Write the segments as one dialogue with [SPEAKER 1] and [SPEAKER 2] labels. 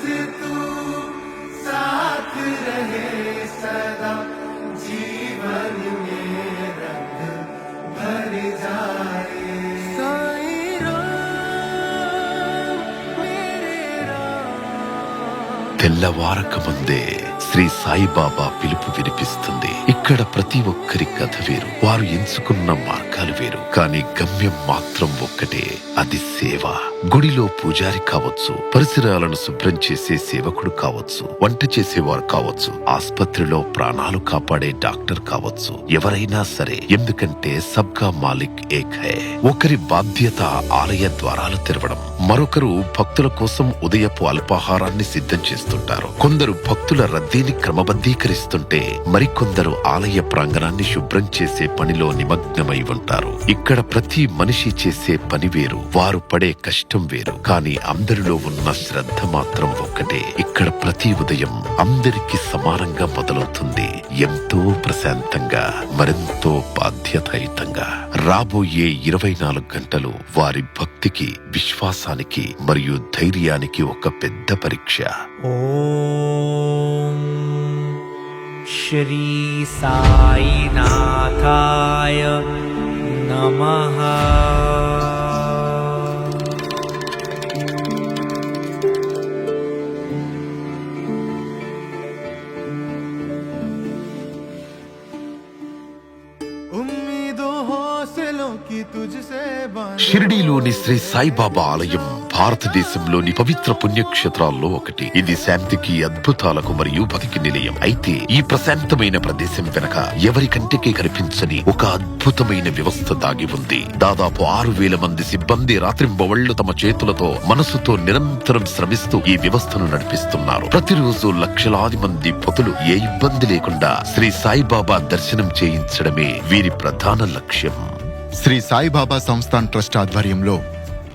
[SPEAKER 1] तू साथ रहे सदा, जीवन में रंग भर जाए। साईं राम मेरे राम।
[SPEAKER 2] తెల్లవారక ముందే శ్రీ సాయిబాబా పిలుపు వినిపిస్తుంది. ఇక్కడ ప్రతి ఒక్కరి కథ వేరు, వారు ఎంచుకున్న మార్గాలు వేరు, కానీ గమ్యం మాత్రం ఒక్కటే, అది సేవ. గుడిలో పూజారి కావచ్చు, పరిసరాలను శుభ్రం చేసే సేవకుడు కావచ్చు, వంట చేసేవారు కావచ్చు, ఆస్పత్రిలో ప్రాణాలు కాపాడే డాక్టర్ కావచ్చు, ఎవరైనా సరే, ఎందుకంటే సబ్కా మాలిక్ ఏక్ హై. ఒకరి బాధ్యత ఆలయ ద్వారాలు తెరవడం, మరొకరు భక్తుల కోసం ఉదయపు అల్పాహారాన్ని సిద్ధం చేస్తుంటారు. కొందరు భక్తుల రద్దీని క్రమబద్ధీకరిస్తుంటే మరికొందరు ఆలయ ప్రాంగణాన్ని శుభ్రం చేసే పనిలో నిమగ్నమై ఉంటారు. ఇక్కడ ప్రతి మనిషి చేసే పని వేరు, వారు పడే కష్టం వేరు, కానీ అందరిలో ఉన్న శ్రద్ధ మాత్రం ఒక్కటే. ఇక్కడ ప్రతి ఉదయం అందరికీ సమానంగా మొదలవుతుంది, ఎంతో ప్రశాంతంగా, మరెంతో బాధ్యతాయుతంగా. రాబోయే 24 గంటలు వారి భక్తికి, విశ్వాసానికి మరియు ధైర్యానికి ఒక పెద్ద పరీక్ష.
[SPEAKER 3] ఓం శ్రీ సాయినాథాయ నమః.
[SPEAKER 1] उम्मीदों हौसलों की तुझसे बांधी।
[SPEAKER 2] షిరిడీలోని శ్రీ సాయిబాబా ఆలయం భారతదేశంలోని పవిత్ర పుణ్యక్షేత్రాల్లో ఒకటి. ఇది శాంతికి, అద్భుతాలకు మరియు భక్తికి నిలయం. అయితే ఈ ప్రశాంతమైన ప్రదేశం వెనక ఎవరి కంటికి కనిపించని ఒక అద్భుతమైన వ్యవస్థ దాగి ఉంది. దాదాపు 6000 మంది సిబ్బంది రాత్రింబవళ్లు తమ చేతులతో, మనసుతో నిరంతరం శ్రమిస్తూ ఈ వ్యవస్థను నడిపిస్తున్నారు. ప్రతిరోజు లక్షలాది మంది భక్తులు ఏ ఇబ్బంది లేకుండా శ్రీ సాయిబాబా దర్శనం చేయించడమే వీరి ప్రధాన లక్ష్యం.
[SPEAKER 4] శ్రీ సాయిబాబా సంస్థాన్ ట్రస్ట్ ఆధ్వర్యంలో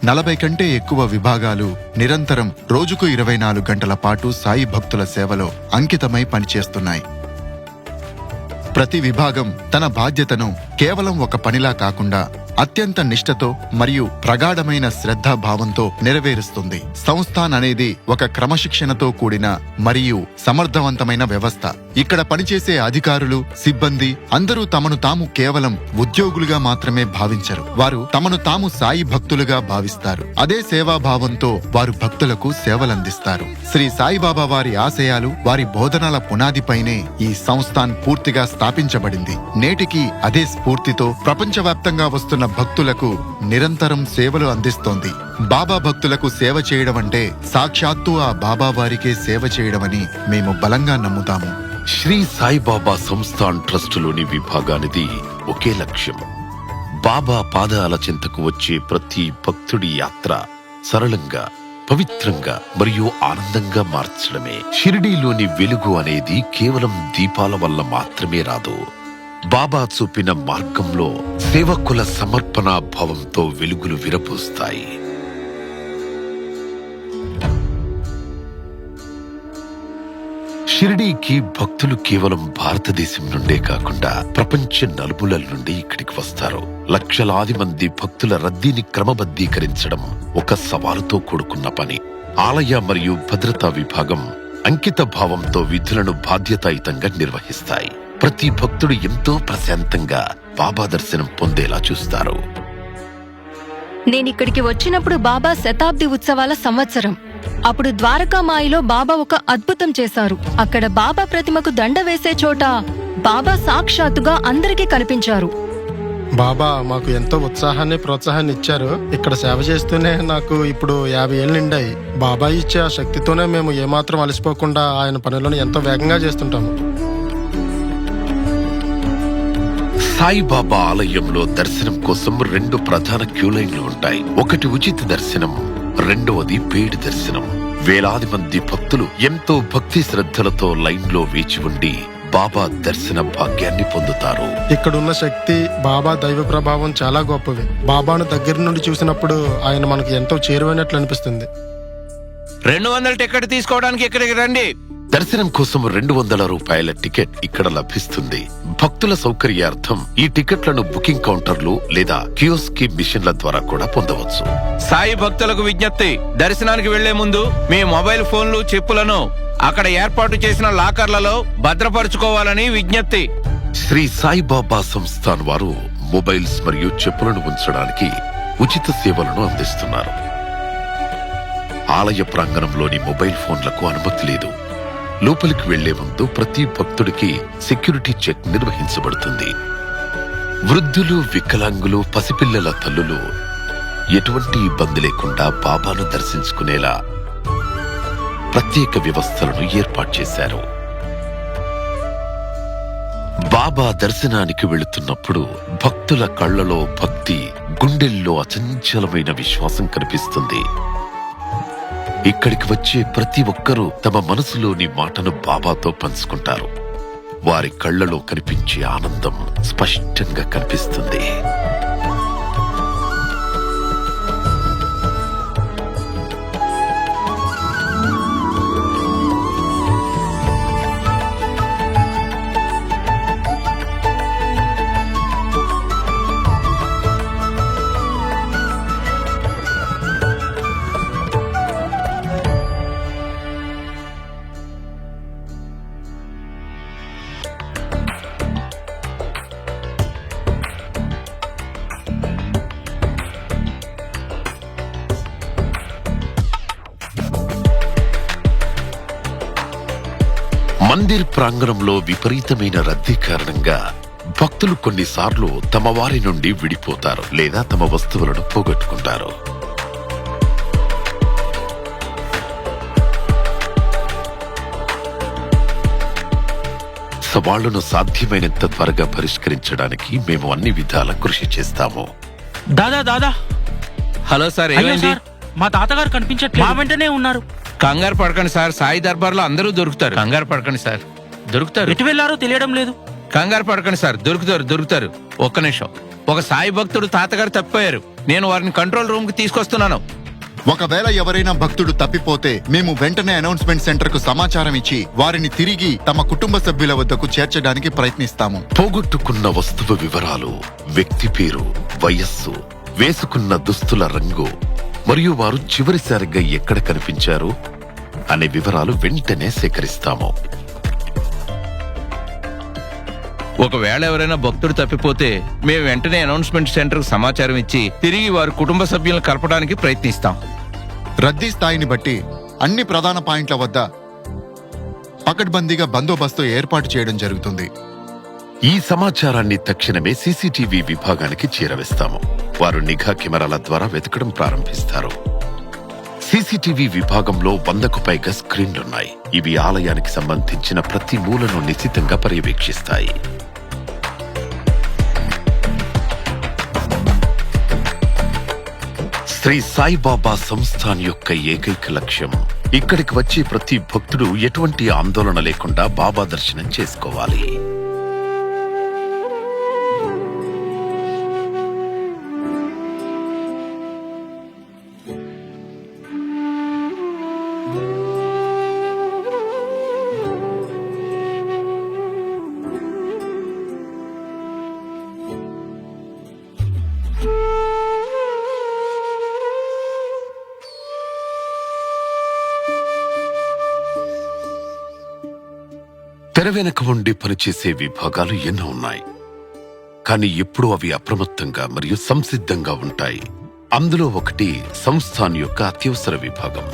[SPEAKER 4] 40 కంటే ఎక్కువ విభాగాలు నిరంతరం రోజుకు 24 గంటల పాటు సాయి భక్తుల సేవలో అంకితమై పనిచేస్తున్నాయి. ప్రతి విభాగం తన బాధ్యతను కేవలం ఒక పనిలా కాకుండా అత్యంత నిష్ఠతో మరియు ప్రగాఢమైన శ్రద్ధాభావంతో నెరవేరుస్తుంది. సంస్థాన్ అనేది ఒక క్రమశిక్షణతో కూడిన మరియు సమర్థవంతమైన వ్యవస్థ. ఇక్కడ పనిచేసే అధికారులు, సిబ్బంది అందరూ తమను తాము కేవలం ఉద్యోగులుగా మాత్రమే భావించరు. వారు తమను తాము సాయి భక్తులుగా భావిస్తారు. అదే సేవాభావంతో వారు భక్తులకు సేవలందిస్తారు. శ్రీ సాయిబాబా వారి ఆశయాలు, వారి బోధనల పునాదిపైనే ఈ సంస్థాన్ పూర్తిగా స్థాపించబడింది. నేటికి అదే స్ఫూర్తితో ప్రపంచవ్యాప్తంగా వస్తున్న భక్తులకు నిరంతరం సేవలు అందిస్తోంది. బాబా భక్తులకు సేవ చేయడం అంటే సాక్షాత్తు ఆ బాబా వారికే సేవ చేయడమని మేము బలంగా నమ్ముతాము.
[SPEAKER 2] శ్రీ సాయిబాబా సంస్థాన్ ట్రస్టులోని విభాగానిది ఒకే లక్ష్యం, బాబా పాదాల చెంతకు వచ్చే ప్రతి భక్తుడి యాత్ర సరళంగా, పవిత్రంగా మరియు ఆనందంగా మార్చడమే. షిరిడీలోని వెలుగు అనేది కేవలం దీపాల వల్ల మాత్రమే రాదు. బాబా చూపిన మార్గంలో సేవకుల సమర్పణ భావంతో వెలుగులు విరబూస్తాయి. షిరిడీకి భక్తులు కేవలం భారతదేశం నుండే కాకుండా ప్రపంచ నలుమూలల నుండి ఇక్కడికి వస్తారు. లక్షలాది మంది భక్తుల రద్దీని క్రమబద్ధీకరించడం ఒక సవాలుతో కూడుకున్న పని. ఆలయ మరియు భద్రతా విభాగం అంకిత భావంతో విధులను బాధ్యతాయుతంగా నిర్వహిస్తాయి. ప్రతి భక్తుడు ఎంతో ప్రశాంతంగా బాబా దర్శనం పొందేలా చూస్తారు.
[SPEAKER 5] నేనిక్కడికి వచ్చినప్పుడు బాబా శతాబ్ది ఉత్సవాల సంవత్సరం. అప్పుడు ద్వారకామాయిలో బాబా ఒక అద్భుతం చేశారు. అక్కడ బాబా ప్రతిమకు దండ వేసే చోట బాబా సాక్షాత్తుగా అందరికీ కనిపించారు.
[SPEAKER 6] బాబా మాకు ఎంతో ఉత్సాహాన్ని, ప్రోత్సాహాన్ని ఇచ్చారు. ఇక్కడ సేవ చేస్తూనే నాకు ఇప్పుడు 50 ఏళ్ళు నిండాయి. బాబా ఇచ్చే ఆ శక్తితోనే మేము ఏమాత్రం అలసిపోకుండా ఆయన పనులను ఎంతో వేగంగా చేస్తుంటాము.
[SPEAKER 2] సాయిబాబా ఆలయంలో దర్శనం కోసం 2 ప్రధాన క్యూ లైన్లు ఉంటాయి. ఒకటి ఉచిత దర్శనం, రెండవది పెయిడ్ దర్శనం. వేలాది మంది భక్తులు ఎంతో భక్తి శ్రద్ధలతో లైన్లో వేచి ఉండి బాబా దర్శన భాగ్యాన్ని పొందుతారు.
[SPEAKER 6] ఇక్కడున్న శక్తి, బాబా దైవ ప్రభావం చాలా గొప్పవి. బాబాను దగ్గర నుండి చూసినప్పుడు ఆయన మనకు ఎంతో చేరువైనట్లు అనిపిస్తుంది.
[SPEAKER 7] 200 టికెట్ తీసుకోవడానికి ఇక్కడికి రండి.
[SPEAKER 2] దర్శనం కోసం 200 రూపాయల టికెట్ ఇక్కడ లభిస్తుంది. భక్తుల సౌకర్యార్థం ఈ టికెట్లను బుకింగ్ కౌంటర్లు లేదా కియోస్క్ మిషన్ల ద్వారా కూడా పొందవచ్చు.
[SPEAKER 7] సాయి భక్తులకు విజ్ఞప్తి, దర్శనానికి వెళ్లే ముందు మీ మొబైల్ ఫోన్లు, చెప్పులను అక్కడ ఏర్పాటు చేసిన లాకర్లలో భద్రపరుచుకోవాలని విజ్ఞప్తి.
[SPEAKER 2] శ్రీ సాయిబాబా సంస్థాన్ వారు మొబైల్స్ మరియు చెప్పులను ఉంచడానికి ఉచిత సేవలను అందిస్తున్నారు. ఆలయ ప్రాంగణంలోని మొబైల్ ఫోన్లకు అనుమతి లేదు. లోపలికి వెళ్లే ముందు ప్రతి భక్తుడికి సెక్యూరిటీ చెక్ నిర్వహించబడుతుంది. వృద్ధులు, వికలాంగులు, పసిపిల్లల తల్లులు ఎటువంటి ఇబ్బంది లేకుండా బాబాను దర్శించుకునేలా ప్రత్యేక వ్యవస్థలను ఏర్పాటు చేశారు. బాబా దర్శనానికి వెళుతున్నప్పుడు భక్తుల కళ్లలో భక్తి, గుండెల్లో అచంచలమైన విశ్వాసం కనిపిస్తుంది. ఇక్కడికి వచ్చే ప్రతి ఒక్కరూ తమ మనసులోని మాటను బాబాతో పంచుకుంటారు. వారి కళ్లలో కనిపించే ఆనందం స్పష్టంగా కనిపిస్తుంది. మందిర్ ప్రాంగణంలో విపరీతమైన రద్దీ కారణంగా భక్తులు కొన్నిసార్లు తమ వారి నుండి విడిపోతారు లేదా తమ వస్తువులను పోగొట్టుకుంటారు. సవాళ్లను సాధ్యమైనంత త్వరగా పరిష్కరించడానికి మేము అన్ని విధాల కృషి చేస్తాము.
[SPEAKER 3] దాదా
[SPEAKER 7] హలో సార్,
[SPEAKER 3] అయ్యో
[SPEAKER 7] ఏమైంది?
[SPEAKER 3] సార్, మా తాతగారు కనిపించట్లేదు. మా వెంటనే ఉన్నారు.
[SPEAKER 7] కంగారు పడకండి సార్, సాయి దర్బార్లో అందరూ దొరుకుతారు. కంగారు పడకండి సార్, దొరుకుతారు.
[SPEAKER 3] ఎటు వెళ్లారో తెలియడం లేదు.
[SPEAKER 7] కంగారు పడకండి సార్, దొరుకుతారు. ఒక్క నిమిషం. ఒక సాయి భక్తుడు తాతగారు తప్పిపోయారు. నేను వారిని కంట్రోల్ రూమ్ కి తీసుకొస్తున్నాను.
[SPEAKER 4] ఒకవేళ ఎవరైనా భక్తుడు తప్పిపోతే మేము వెంటనే అనౌన్స్మెంట్ సెంటర్ కు సమాచారం ఇచ్చి వారిని తిరిగి తమ కుటుంబ సభ్యుల వద్దకు చేర్చడానికి ప్రయత్నిస్తాము.
[SPEAKER 2] పోగొట్టుకున్న వస్తువు వివరాలు, వ్యక్తి పేరు, వయస్సు, వేసుకున్న దుస్తుల రంగు మరియు వారు చివరిసారిగా ఎక్కడ కనిపించారు అనే వివరాలు వెంటనే సేకరిస్తాము.
[SPEAKER 7] ఒకవేళ ఎవరైనా భక్తుడు తప్పిపోతే మేము వెంటనే అనౌన్స్మెంట్ సెంటర్ కు సమాచారం ఇచ్చి తిరిగి వారి కుటుంబ సభ్యులను కలపడానికి ప్రయత్నిస్తాం.
[SPEAKER 4] రద్దీ స్థాయిని బట్టి అన్ని ప్రధాన పాయింట్ల వద్ద పకడ్బందీగా బందోబస్తు ఏర్పాటు చేయడం జరుగుతుంది.
[SPEAKER 2] ఈ సమాచారాన్ని తక్షణమే సీసీటీవీ విభాగానికి చేరవేస్తాము. వారు నిఘా కెమెరాల ద్వారా వెతకడం ప్రారంభిస్తారు. సీసీటీవీ విభాగంలో 100కు పైగా స్క్రీన్లున్నాయి. ఇవి ఆలయానికి సంబంధించిన ప్రతి మూలను నిశితంగా పర్యవేక్షిస్తాయి. శ్రీ సాయిబాబా సంస్థాన్ యొక్క ఏకైక లక్ష్యం ఇక్కడికి వచ్చే ప్రతి భక్తుడు ఎటువంటి ఆందోళన లేకుండా బాబా దర్శనం చేసుకోవాలి. తెర వెనక ఉండి పనిచేసే విభాగాలు ఎన్నో ఉన్నాయి, కానీ ఎప్పుడూ అవి అప్రమత్తంగా మరియు సంసిద్ధంగా ఉంటాయి. అందులో ఒకటి సంస్థాన్ యొక్క అత్యవసర విభాగం.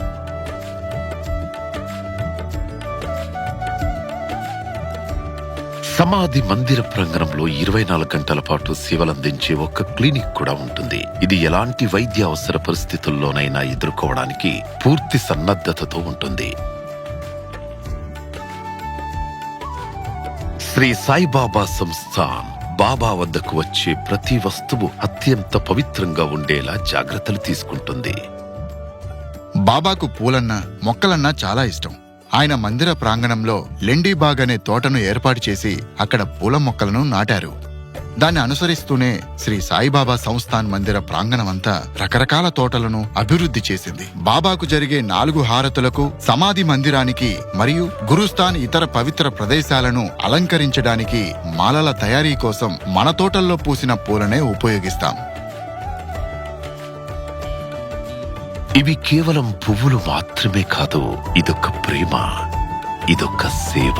[SPEAKER 2] సమాధి మందిర ప్రాంగణంలో 24 గంటల పాటు సేవలందించే ఒక క్లినిక్ కూడా ఉంటుంది. ఇది ఎలాంటి వైద్య అవసర పరిస్థితుల్లోనైనా ఎదుర్కోవడానికి పూర్తి సన్నద్ధతతో ఉంటుంది. శ్రీ సాయిబాబా సంస్థాన్ బాబా వద్దకు వచ్చే ప్రతి వస్తువు అత్యంత పవిత్రంగా ఉండేలా జాగ్రత్తలు తీసుకుంటుంది.
[SPEAKER 4] బాబాకు పూలన్నా మొక్కలన్నా చాలా ఇష్టం. ఆయన మందిర ప్రాంగణంలో లెండీబాగ్ అనే తోటను ఏర్పాటు చేసి అక్కడ పూల మొక్కలను నాటారు. దాన్ని అనుసరిస్తూనే శ్రీ సాయిబాబా సంస్థాన్ మందిర ప్రాంగణమంతా రకరకాల తోటలను అభివృద్ధి చేసింది. బాబాకు జరిగే 4 హారతులకు, సమాధి మందిరానికి మరియు గురుస్థాన్ ఇతర పవిత్ర ప్రదేశాలను అలంకరించడానికి మాలల తయారీ కోసం మన తోటల్లో పూసిన పూలనే ఉపయోగిస్తాం.
[SPEAKER 2] ఇవి కేవలం పువ్వులు మాత్రమే కాదు, ఇదొక ప్రేమ, ఇదొక సేవ.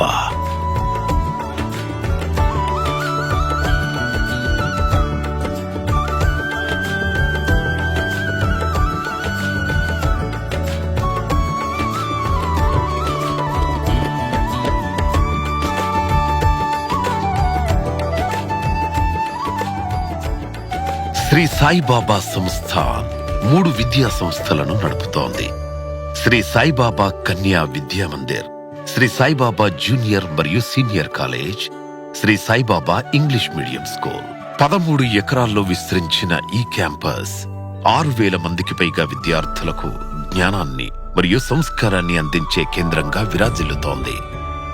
[SPEAKER 2] శ్రీ సాయిబాబా సంస్థాన్ 3 విద్యా సంస్థలను నడుపుతోంది. శ్రీ సాయిబాబా కన్యా విద్యా మందిర్, శ్రీ సాయిబాబా జూనియర్ మరియు senior college, Shri Saibaba English medium school. 13 ఎకరాల్లో విస్తరించిన ఈ క్యాంపస్ 6,000 మందికి పైగా విద్యార్థులకు జ్ఞానాన్ని మరియు సంస్కారాన్ని అందించే కేంద్రంగా విరాజిల్లుతోంది.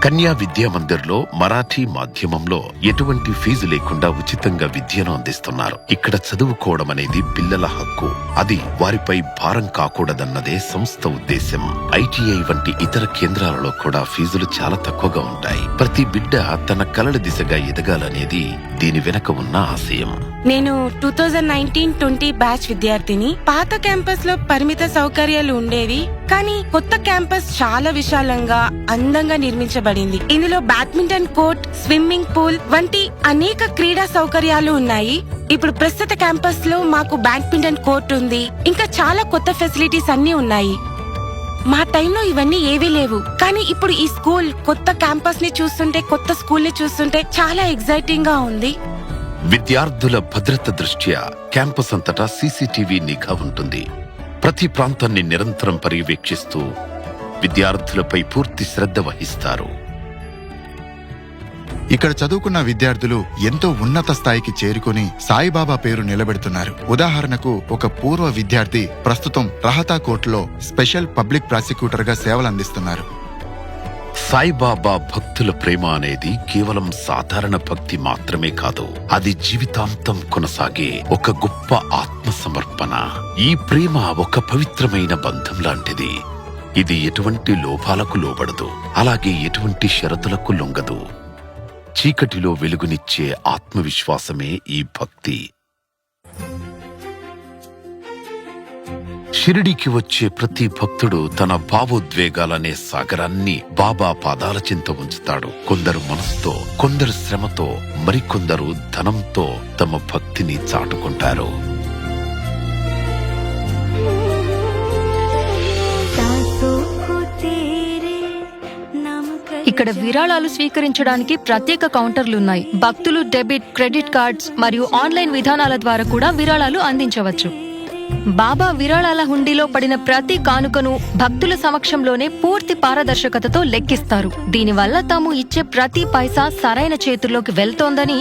[SPEAKER 2] కన్యా విద్యా మందిర్లో మరాఠీ మాధ్యమంలో ఎటువంటి ఫీజు లేకుండా ఉచితంగా విద్యను అందిస్తున్నారు. ఇక్కడ చదువుకోవడం అనేది పిల్లల హక్కు, అది వారిపై భారం కాకూడదన్నదే సంస్థ ఉద్దేశం. ఐటీఐ వంటి ఇతర కేంద్రాలలో కూడా ఫీజులు చాలా తక్కువగా ఉంటాయి. ప్రతి బిడ్డ తన కలల దిశగా ఎదగాలనేది దీని వెనక ఉన్న ఆశయం.
[SPEAKER 8] నేను 2019-20 బ్యాచ్ విద్యార్థిని. పాత క్యాంపస్ లో పరిమిత సౌకర్యాలు ఉండేవి, కానీ కొత్త క్యాంపస్ చాలా విశాలంగా, అందంగా నిర్మించబడింది. ఇందులో బ్యాడ్మింటన్ కోర్ట్, స్విమ్మింగ్ పూల్ వంటి అనేక క్రీడా సౌకర్యాలు ఉన్నాయి. ఇప్పుడు ప్రస్తుత క్యాంపస్ లో మాకు బ్యాడ్మింటన్ కోర్ట్ ఉంది, ఇంకా చాలా కొత్త ఫెసిలిటీస్ అన్ని ఉన్నాయి. మా టైంలో ఇవన్నీ ఏవీ లేవు, కానీ ఇప్పుడు ఈ స్కూల్, కొత్త క్యాంపస్ ని చూస్తుంటే, కొత్త స్కూల్ ని చూస్తుంటే చాలా ఎగ్జైటింగ్ గా ఉంది.
[SPEAKER 2] విద్యార్థుల భద్రత దృష్ట్యా క్యాంపస్ అంతటా సీసీటీవీ నిఘా ఉంటుంది. ప్రతి ప్రాంతాన్ని నిరంతరం పర్యవేక్షిస్తూ విద్యార్థులపై పూర్తి శ్రద్ధ వహిస్తారు.
[SPEAKER 4] ఇక్కడ చదువుకున్న విద్యార్థులు ఎంతో ఉన్నత స్థాయికి చేరుకుని సాయిబాబా పేరు నిలబెడుతున్నారు. ఉదాహరణకు ఒక పూర్వ విద్యార్థి ప్రస్తుతం రహతా కోర్టులో స్పెషల్ పబ్లిక్ ప్రాసిక్యూటర్ గా సేవలందిస్తున్నారు.
[SPEAKER 2] సాయిబాబా భక్తుల ప్రేమ అనేది కేవలం సాధారణ భక్తి మాత్రమే కాదు, అది జీవితాంతం కొనసాగే ఒక గొప్ప ఆత్మ సమర్పణ. ఈ ప్రేమ ఒక పవిత్రమైన బంధం లాంటిది. ఇది ఎటువంటి లోపాలకు లోబడదు, అలాగే ఎటువంటి షరతులకు లొంగదు. చీకటిలో వెలుగునిచ్చే ఆత్మవిశ్వాసమే ఈ భక్తి. షిరిడీకి వచ్చే ప్రతి భక్తుడు తన భావోద్వేగాలనే సాగరాన్ని బాబా పాదాల చింత ఉంచుతాడు. కొందరు మనసుతో, కొందరు శ్రమతో, మరికొందరు ధనంతో తమ భక్తిని చాటుకుంటారు.
[SPEAKER 5] ఇక్కడ విరాళాలు స్వీకరించడానికి ప్రత్యేక కౌంటర్లున్నాయి. భక్తులు డెబిట్, క్రెడిట్ కార్డ్స్ మరియు ఆన్లైన్ విధానాల ద్వారా కూడా విరాళాలు అందించవచ్చు. బాబా విరాళాల హుండీలో పడిన ప్రతి కానుకను భక్తుల సమక్షంలోనే పూర్తి పారదర్శకతతో లెక్కిస్తారు. దీనివల్ల తాము ఇచ్చే ప్రతి పైసా సరైన చేతుల్లోకి వెళ్తోందని,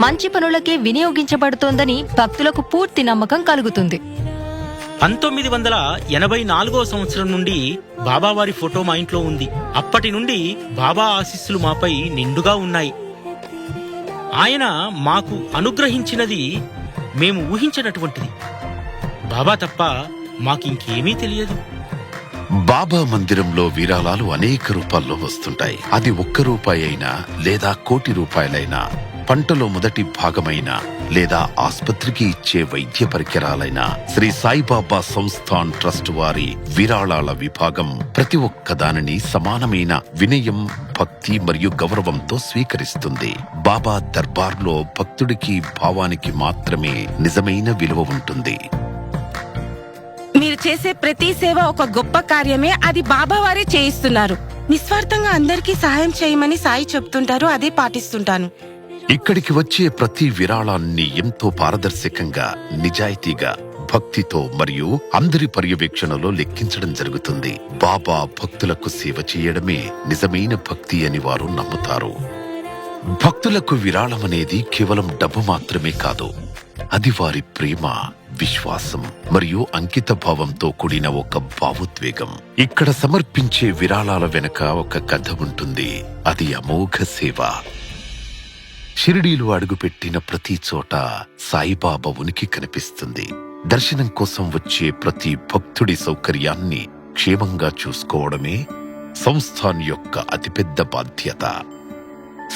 [SPEAKER 5] మంచి పనులకే వినియోగించబడుతోందని భక్తులకు పూర్తి నమ్మకం కలుగుతుంది.
[SPEAKER 3] 1984 సంవత్సరం నుండి బాబావారి ఫోటో మా ఇంట్లో ఉంది. అప్పటి నుండి బాబా ఆశీస్సులు మాపై నిండుగా ఉన్నాయి. ఆయన మాకు అనుగ్రహించినది మేము ఊహించినటువంటిది. బాబా తప్ప మాకింకేమీ తెలియదు.
[SPEAKER 2] బాబా మందిరంలో విరాళాలు అనేక రూపాల్లో వస్తుంటాయి. అది 1 రూపాయి అయినా లేదా 1 కోటి రూపాయలైనా, పంటలో మొదటి భాగమైనా లేదా ఆస్పత్రికి ఇచ్చే వైద్య పరికరాలైనా, శ్రీ సాయిబాబా సంస్థాన్ ట్రస్ట్ వారి విరాళాల విభాగం ప్రతి ఒక్క దానిని సమానమైన వినయం, భక్తి మరియు గౌరవంతో స్వీకరిస్తుంది. బాబా దర్బార్లో భక్తుడికి, భావానికి మాత్రమే నిజమైన విలువ ఉంటుంది.
[SPEAKER 8] మీరు చేసే ప్రతి సేవ ఒక గొప్ప కార్యమే, అది బాబా వారే చేయిస్తున్నారు. నిస్వార్థంగా అందరికీ సహాయం చేయమని సాయి చెప్తుంటారు, అదే పాటిస్తుంటాను.
[SPEAKER 2] ఇక్కడికి వచ్చే ప్రతి విరాళాన్ని ఎంతో పారదర్శకంగా, నిజాయితీగా, భక్తితో మరియు అందరి పర్యవేక్షణలో లెక్కించడం జరుగుతుంది. బాబా భక్తులకు సేవ చేయడమే నిజమైన భక్తి అని వారు నమ్ముతారు. భక్తులకు విరాళం అనేది కేవలం డబ్బు మాత్రమే కాదు, అది వారి ప్రేమ, విశ్వాసం మరియు అంకిత భావంతో కూడిన ఒక భావోద్వేగం. ఇక్కడ సమర్పించే విరాళాల వెనుక ఒక కథ ఉంటుంది. అది అమోఘ సేవ. షిరిడీలో అడుగుపెట్టిన ప్రతి చోట సాయిబాబా ఉనికి కనిపిస్తుంది. దర్శనం కోసం వచ్చే ప్రతి భక్తుడి సౌకర్యాన్ని క్షేమంగా చూసుకోవడమే సంస్థాన్ యొక్క అతిపెద్ద బాధ్యత.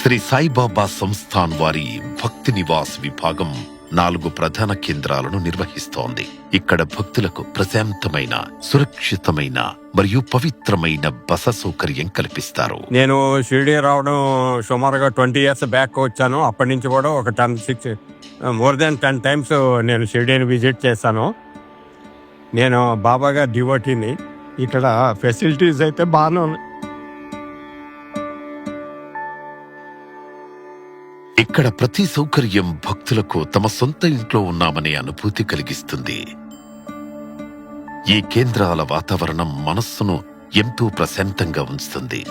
[SPEAKER 2] శ్రీ సాయిబాబా సంస్థాన్ వారి భక్తి నివాస్ విభాగం 4 ప్రధాన కేంద్రాలను నిర్వహిస్తోంది. ఇక్కడ భక్తులకు ప్రశాంతమైన, సురక్షితమైన మరియు పవిత్రమైన బస సౌకర్యం కల్పిస్తారు.
[SPEAKER 9] నేను షిరిడీ రావడం సుమారుగా 20 years బ్యాక్ వచ్చాను. అప్పటి నుంచి కూడా ఒక మోర్ దెన్ 10 times నేను షిరిడీని విజిట్ చేశాను. నేను బాబాగా డివోటీని. ఇక్కడ ఫెసిలిటీస్ అయితే బాగానే ఉన్నాయి.
[SPEAKER 2] ఇక్కడ ప్రతి సౌకర్యం భక్తులకు తమ సొంత ఇంట్లో ఉన్నామనే అనుభూతి కలిగిస్తుంది. ఈ కేంద్రాల వాతావరణం మనస్సును ఎంతో ప్రశాంతంగా ఉంచుతుంది.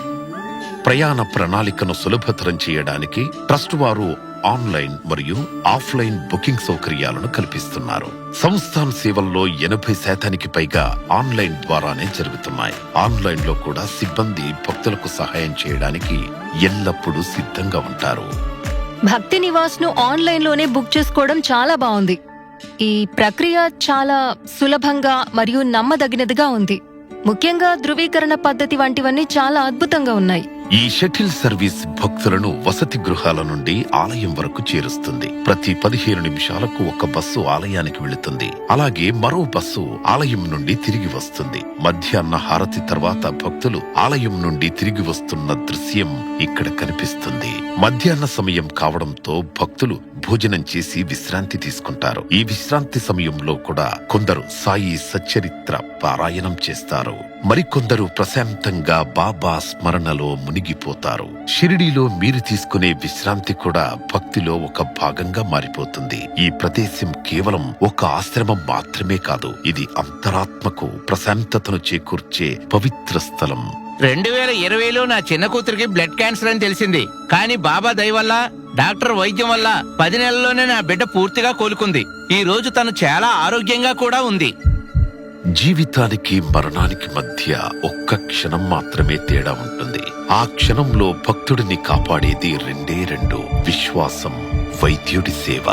[SPEAKER 2] ప్రయాణ ప్రణాళికను సులభతరం చేయడానికి ట్రస్ట్ వారు ఆన్లైన్ మరియు ఆఫ్లైన్ బుకింగ్ సౌకర్యాలను కల్పిస్తున్నారు. సంస్థాన్ సేవల్లో 80% పైగా ఆన్లైన్ ద్వారానే జరుగుతున్నాయి. ఆన్లైన్ లో కూడా సిబ్బంది భక్తులకు సహాయం చేయడానికి ఎల్లప్పుడూ సిద్ధంగా ఉంటారు.
[SPEAKER 5] భక్తి నివాస్ ను ఆన్లైన్ లోనే బుక్ చేసుకోవడం చాలా బాగుంది. ఈ ప్రక్రియ చాలా సులభంగా మరియు నమ్మదగినదిగా ఉంది. ముఖ్యంగా ధృవీకరణ పద్ధతి వంటివన్నీ చాలా అద్భుతంగా ఉన్నాయి.
[SPEAKER 2] ఈ షటిల్ సర్వీస్ భక్తులను వసతి గృహాల నుండి ఆలయం వరకు చేరుస్తుంది. ప్రతి 15 నిమిషాలకు ఒక బస్సు ఆలయానికి వెళుతుంది. అలాగే మరో బస్సు ఆలయం నుండి తిరిగి వస్తుంది. మధ్యాహ్న హారతి తర్వాత భక్తులు ఆలయం నుండి తిరిగి వస్తున్న దృశ్యం ఇక్కడ కనిపిస్తుంది. మధ్యాహ్న సమయం కావడంతో భక్తులు భోజనం చేసి విశ్రాంతి తీసుకుంటారు. ఈ విశ్రాంతి సమయంలో కూడా కొందరు సాయి సచ్చరిత్ర పారాయణం చేస్తారు. మరికొందరు ప్రశాంతంగా బాబా స్మరణలో మునిగిపోతారు. షిరిడీలో మీరు తీసుకునే విశ్రాంతి కూడా భక్తిలో ఒక భాగంగా మారిపోతుంది. ఈ ప్రదేశం కేవలం ఒక ఆశ్రమం మాత్రమే కాదు, ఇది అంతరాత్మకు ప్రశాంతతను చేకూర్చే పవిత్ర స్థలం.
[SPEAKER 7] 2020లో నా చిన్న కూతురికి బ్లడ్ క్యాన్సర్ అని తెలిసింది. కానీ బాబా దయ వల్ల, డాక్టర్ వైద్యం వల్ల 10 నెలల్లోనే నా బిడ్డ పూర్తిగా కోలుకుంది. ఈ రోజు తను చాలా ఆరోగ్యంగా కూడా ఉంది.
[SPEAKER 2] జీవితానికి మరణానికి మధ్య ఒక్క క్షణం మాత్రమే తేడా ఉంటుంది. ఆ క్షణంలో భక్తుడిని కాపాడేది 2 విశ్వాసం, వైద్యుడి సేవ.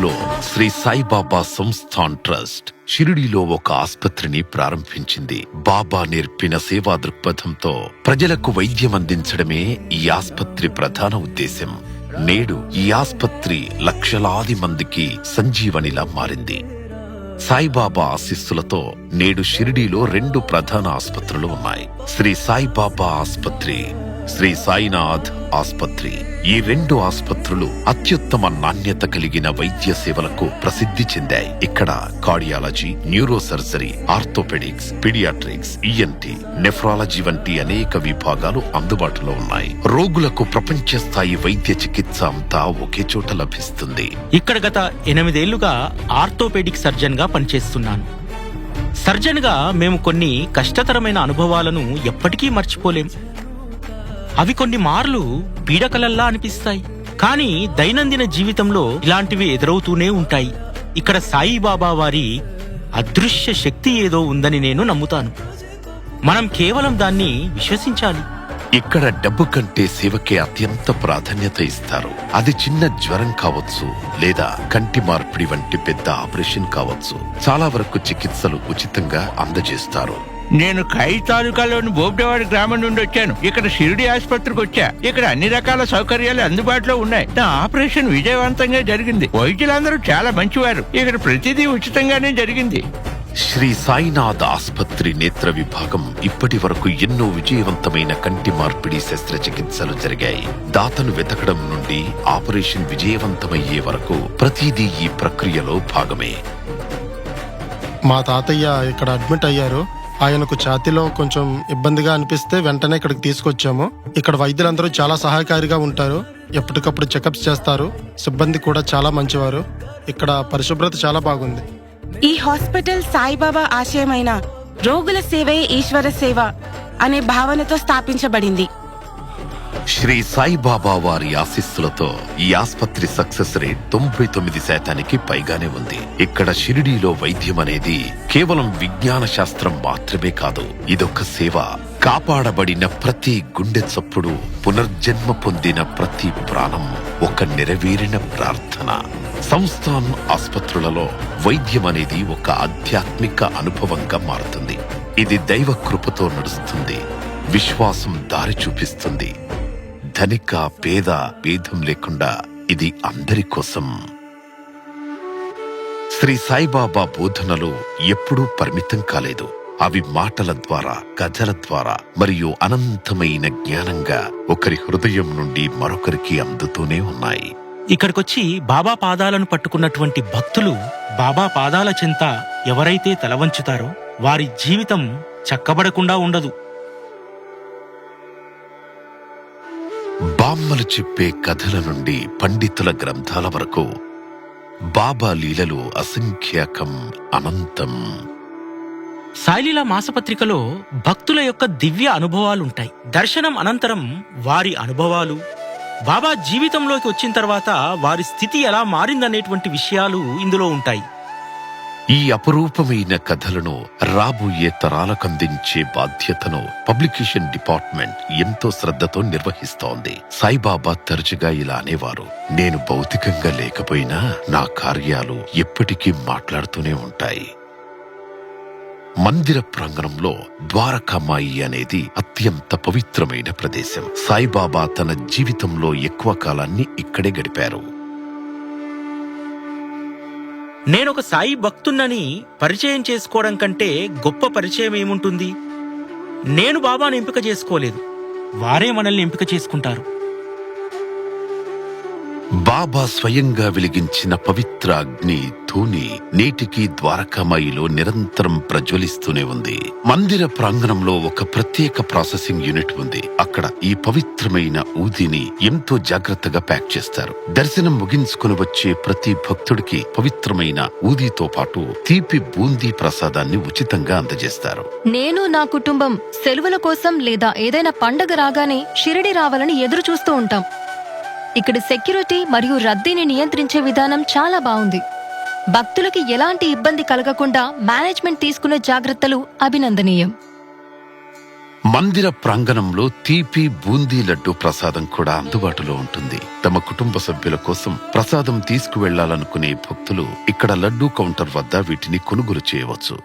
[SPEAKER 2] లో శ్రీ సాయిబాబా సంస్థాన్ ట్రస్ట్ షిరిడీలో ఒక ఆస్పత్రిని ప్రారంభించింది. బాబా నేర్పిన సేవా దృక్పథంతో ప్రజలకు వైద్యం అందించడమే ఈ ఆస్పత్రి ప్రధాన ఉద్దేశం. నేడు ఈ ఆస్పత్రి లక్షలాది మందికి సంజీవనిలా మారింది. సాయిబాబా ఆశీస్సులతో నేడు షిరిడీలో 2 ప్రధాన ఆస్పత్రులు ఉన్నాయి. శ్రీ సాయిబాబా ఆస్పత్రి, శ్రీ సాయినాథ్ ఆస్పత్రి. ఈ 2 ఆస్పత్రులు అత్యుత్తమ నాణ్యత కలిగిన వైద్య సేవలకు ప్రసిద్ధి చెందాయి. ఇక్కడ cardiology, neuro surgery, orthopaedics, paediatrics, ENT, nephrology వంటి అనేక విభాగాలు అందుబాటులో ఉన్నాయి. రోగులకు ప్రపంచ స్థాయి వైద్య చికిత్స అంతా ఒకే చోట లభిస్తుంది.
[SPEAKER 3] ఇక్కడ గత 8 ఏళ్లుగా ఆర్థోపెడిక్ సర్జన్ గా పనిచేస్తున్నాను. సర్జన్ గా మేము కొన్ని కష్టతరమైన అనుభవాలను ఎప్పటికీ మర్చిపోలేం. అవి కొన్ని మార్లు పీడకలల్లా అనిపిస్తాయి. కానీ దైనందిన జీవితంలో ఇలాంటివి ఎదురవుతూనే ఉంటాయి. ఇక్కడ సాయిబాబా వారి అదృశ్య శక్తి ఏదో ఉందని నేను నమ్ముతాను. మనం కేవలం దాన్ని విశ్వసించాలి.
[SPEAKER 2] ఇక్కడ డబ్బు కంటే సేవకే అత్యంత ప్రాధాన్యత ఇస్తారు. అది చిన్న జ్వరం కావచ్చు, లేదా కంటి మార్పిడి వంటి పెద్ద ఆపరేషన్ కావచ్చు. చాలా వరకు చికిత్సలు ఉచితంగా అందజేస్తారు.
[SPEAKER 7] నేను ఖై తాలూకాలోని బోబ్డేవాడి గ్రామం నుండి వచ్చాను. ఇక్కడ షిరిడి ఆసుపత్రికి వచ్చా. ఇక్కడ అన్ని రకాల సౌకర్యాలు అందుబాటులో ఉన్నాయి. నా ఆపరేషన్ విజయవంతంగా జరిగింది. వైద్యులందరూ చాలా మంచివారు. ఇక్కడ ప్రతిదీ ఉచితంగానే జరిగింది.
[SPEAKER 2] శ్రీ సాయినాథ్ ఆస్పత్రి నేత్ర విభాగం ఇప్పటి వరకు ఎన్నో విజయవంతమైన కంటి మార్పిడి శస్త్రచికిత్సలు జరిగాయి. దాతను వెతకడం నుండి ఆపరేషన్ విజయవంతమయ్యే వరకు ప్రతిదీ ఈ ప్రక్రియలో భాగమే.
[SPEAKER 6] మా తాతయ్య ఇక్కడ అడ్మిట్ అయ్యారు. ఆయనకు ఛాతీలో కొంచెం ఇబ్బందిగా అనిపిస్తే వెంటనే ఇక్కడికి తీసుకొచ్చాము. ఇక్కడ వైద్యులందరూ చాలా సహాయకారిగా ఉంటారు. ఎప్పటికప్పుడు చెకప్స్ చేస్తారు. సిబ్బంది కూడా చాలా మంచివారు. ఇక్కడ పరిశుభ్రత చాలా బాగుంది.
[SPEAKER 8] ఈ హాస్పిటల్ సాయిబాబా ఆశయమైన రోగుల సేవే ఈశ్వర సేవ అనే భావనతో స్థాపించబడింది.
[SPEAKER 2] శ్రీ సాయిబాబా వారి ఆశీస్సులతో ఈ ఆస్పత్రి సక్సెస్ రేట్ 99% పైగానే ఉంది. ఇక్కడ షిరిడీలో వైద్యం అనేది కేవలం విజ్ఞాన శాస్త్రం మాత్రమే కాదు, ఇదొక సేవ. కాపాడబడిన ప్రతి గుండె చప్పుడు, పునర్జన్మ పొందిన ప్రతి ప్రాణం ఒక నెరవేరిన ప్రార్థన. సంస్థాన్ ఆస్పత్రులలో వైద్యం అనేది ఒక ఆధ్యాత్మిక అనుభవంగా మారుతుంది. ఇది దైవ కృపతో నడుస్తుంది. విశ్వాసం దారి చూపిస్తుంది. ధనిక పేద భేదం లేకుండా ఇది అందరి కోసం. శ్రీ సాయిబాబా బోధనలు ఎప్పుడూ పరిమితం కాలేదు. అవి మాటల ద్వారా, కథల ద్వారా మరియు అనంతమైన జ్ఞానంగా ఒకరి హృదయం నుండి మరొకరికి అందుతూనే ఉన్నాయి.
[SPEAKER 3] ఇక్కడికొచ్చి బాబా పాదాలను పట్టుకున్నటువంటి భక్తులు బాబా పాదాల చెంత ఎవరైతే తలవంచుతారో వారి జీవితం చక్కబడకుండా ఉండదు.
[SPEAKER 2] బామ్మలు చెప్పే కథల నుండి పండితుల గ్రంథాల వరకు బాబా లీలలు అసంఖ్యాకం, అనంతం.
[SPEAKER 3] సాయిలీలా మాసపత్రికలో భక్తుల యొక్క దివ్య అనుభవాలుంటాయి. దర్శనం అనంతరం వారి అనుభవాలు, బాబా జీవితంలోకి వచ్చిన తర్వాత వారి స్థితి ఎలా మారిందనేటువంటి విషయాలు ఇందులో ఉంటాయి.
[SPEAKER 2] ఈ అపురూపమైన కథలను రాబోయే తరాలకందించే బాధ్యతను పబ్లికేషన్ డిపార్ట్మెంట్ ఎంతో శ్రద్ధతో నిర్వహిస్తోంది. సాయిబాబా తరచుగా ఇలా అనేవారు, నేను భౌతికంగా లేకపోయినా నా కార్యాలు ఎప్పటికీ మాట్లాడుతూనే ఉంటాయి. మందిర ప్రాంగణంలో ద్వారకామాయి అనేది అత్యంత పవిత్రమైన ప్రదేశం. సాయిబాబా తన జీవితంలో ఎక్కువ కాలాన్ని ఇక్కడే గడిపారు.
[SPEAKER 3] నేనొక సాయి భక్తున్నని పరిచయం చేసుకోవడం కంటే గొప్ప పరిచయం ఏముంటుంది? నేను బాబాను ఎంపిక చేసుకోలేదు, వారే మనల్ని ఎంపిక చేసుకుంటారు.
[SPEAKER 2] బాబా స్వయంగా వెలిగించిన పవిత్ర అగ్ని ధూని నేటికి ద్వారకామాయిలో నిరంతరం ప్రజ్వలిస్తూనే ఉంది. మందిర ప్రాంగణంలో ఒక ప్రత్యేక ప్రాసెసింగ్ యూనిట్ ఉంది. అక్కడ ఈ పవిత్రమైన ఊదిని ఎంతో జాగ్రత్తగా ప్యాక్ చేస్తారు. దర్శనం ముగించుకుని వచ్చే ప్రతి భక్తుడికి పవిత్రమైన ఊదితో పాటు తీపి బూందీ ప్రసాదాన్ని ఉచితంగా అందజేస్తారు.
[SPEAKER 5] నేను నా కుటుంబం సెలవుల కోసం లేదా ఏదైనా పండగ రాగానే షిరిడి రావాలని ఎదురు చూస్తూ ఉంటాం. ఇక్కడ సెక్యూరిటీ మరియు రద్దీని నియంత్రించే విధానం చాలా బాగుంది. భక్తులకి ఎలాంటి ఇబ్బంది కలగకుండా మేనేజ్మెంట్ తీసుకునే జాగ్రత్తలు అభినందనీయం.
[SPEAKER 2] మందిర ప్రాంగణంలో తీపి బూందీ లడ్డు ప్రసాదం కూడా అందుబాటులో ఉంటుంది. తమ కుటుంబ సభ్యుల కోసం ప్రసాదం తీసుకువెళ్లాలనుకునే భక్తులు ఇక్కడ లడ్డూ కౌంటర్ వద్ద వీటిని కొనుగోలు చేయవచ్చు.